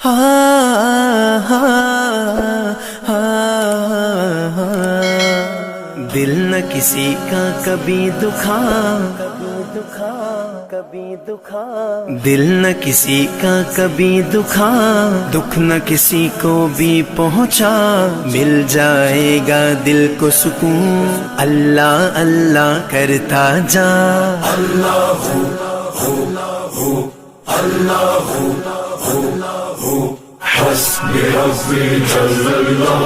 دل نہ کسی کا کبھی دکھا، دل نہ کسی کا کبھی دکھا، دکھ نہ کسی کو بھی پہنچا، مل جائے گا دل کو سکون، اللہ اللہ کرتا جا۔ اللہ حسبی ربی جل اللہ،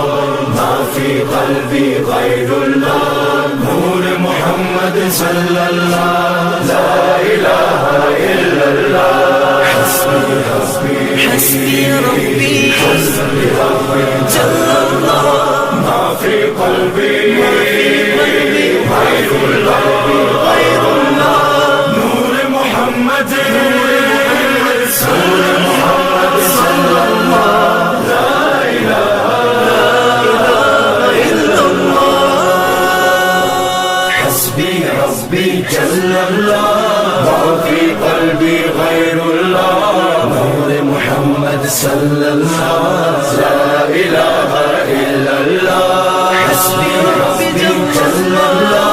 ما فی قلبی غیر اللہ، نور محمد صلی اللہ، لا الہ الا اللہ، حسبی ربی حسبی ربی حسبی ربی جل اللہ، ما فی قلبی غیر اللہ، نور محمد صلی جل اللہ، ما فی قلبی غیر اللہ، نور محمد صلی اللہ، لا الہ الا اللہ، حسبی ربی جل اللہ،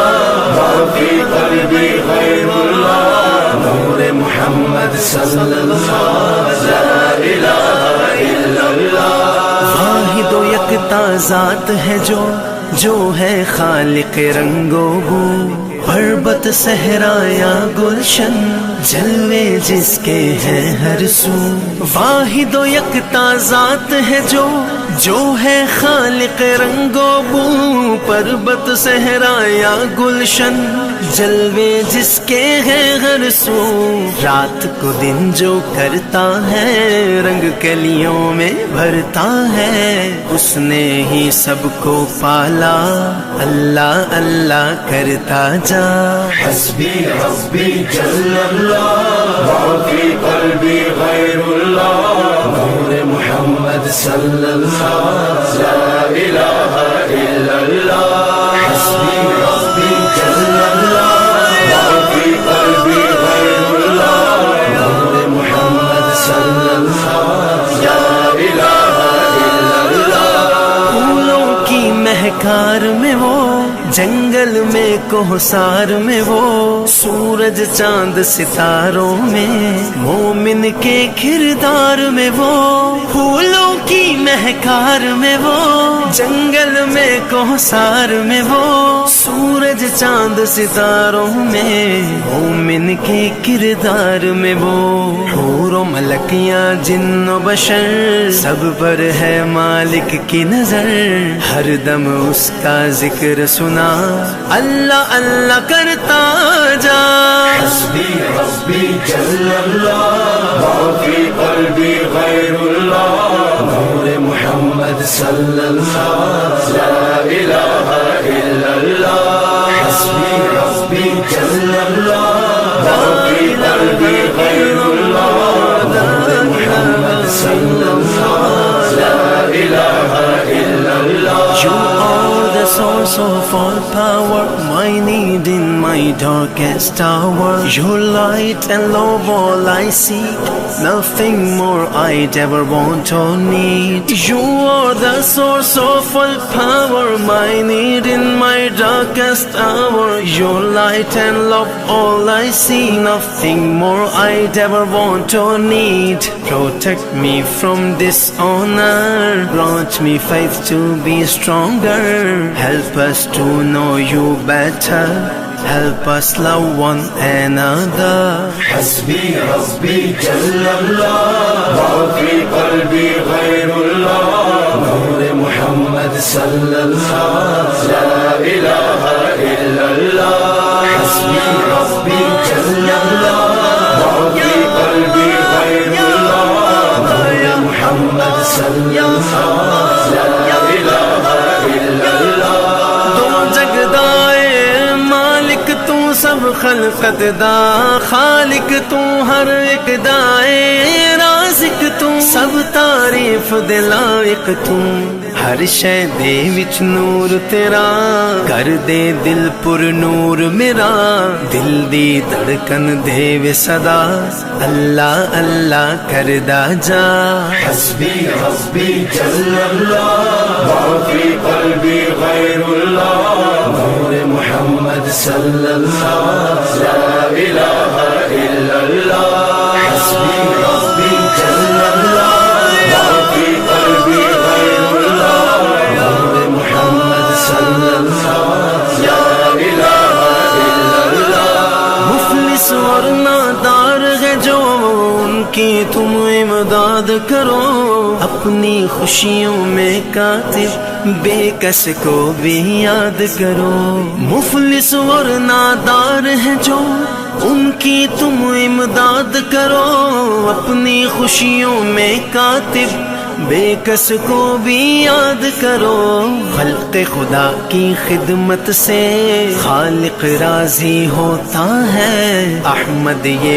ما فی قلبی غیر اللہ، نور محمد صلی اللہ، لا الہ الا اللہ۔ واحد و یکتا ذات ہے جو ہے خالق رنگ و بو، پربت صحرا یا گلشن، جلوے جس کے ہیں ہر سو۔ واحد و یکتا ذات ہے جو ہے خالق رنگ و بو، پربت صحرا یا گلشن، جلوے جس کے ہیں ہر سو۔ رات کو دن جو کرتا ہے، رنگ کلیوں میں بھرتا ہے، اس نے ہی سب کو پالا، اللہ اللہ کرتا جا۔ حسبی ربی جل اللہ، ما فی قلبی غیر اللہ، نور محمد صلی اللہ، لا الہ الا اللہ، حسبی ربی جل اللہ، ما فی قلبی غیر اللہ، نور محمد صلی اللہ، لا الہ الا اللہ۔ پھولوں کی مہکار میں وہ، جنگل میں کوہسار میں وہ، سورج چاند ستاروں میں، مومن کے کردار میں وہ۔ پھولوں کی مہکار میں وہ، جنگل میں کوہسار میں وہ، سورج چاند ستاروں میں، مومن کے کردار میں وہ۔ حور و ملکیاں جن و بشر، سب پر ہے مالک کی نظر، ہر دم اس کا ذکر سنا، اللہ اللہ کرتا جا۔ حسبی ربی جل اللہ، ما فی قلبی غیر اللہ، نور محمد صلی اللہ، لا الہ الا اللہ، حسبی ربی جل اللہ، ما فی قلبی غیر اللہ، نور محمد صلی اللہ، لا الہ الا اللہ۔ You are the source of all power, my need in my darkest hour. Your light and love all I seek, nothing more I'd ever want or need. You are the source of all power, my need in my darkest hour. Your light and love all I see, nothing more I'd ever want or need. Protect me from dishonor, grant me faith to be stronger, help us to know you better, help us love one another. حسبی ربی جل اللہ، ما فی قلبی غیر اللہ، نور محمد صلی اللہ، لا الہ الا اللہ، حسبی ربی جل اللہ، ما فی قلبی غیر اللہ، نور محمد صلی اللہ، لا الہ الا اللہ۔ دو جگدائے مالک تو سب خلقت دا، خالق تو ہر ایک دائے، رازق تو سب تعریف دے لائق تو ہر شے دے وچ نور تیرا کر دے دل پر نور میرا دل دی دھڑکن دے وے صدا اللہ اللہ کردا جا حسبی حسبی جل اللہ ما فی قلبی غیر اللہ نور محمد صلی اللہ لا الہ الا اللہ حسبی حسبی جل اللہ ما فی قلبی غیر اللہ نور محمد صلی اللہ لا الہ الا اللہ مفلس اور نادار ہے جو ان کی تم امداد کرو اپنی خوشیوں میں کاتب بے کس کو بھی یاد کرو مفلس اور نادار ہے جو ان کی تم امداد کرو اپنی خوشیوں میں کاتب بے کس کو بھی یاد کرو خلق خدا کی خدمت سے خالق راضی ہوتا ہے احمد یہ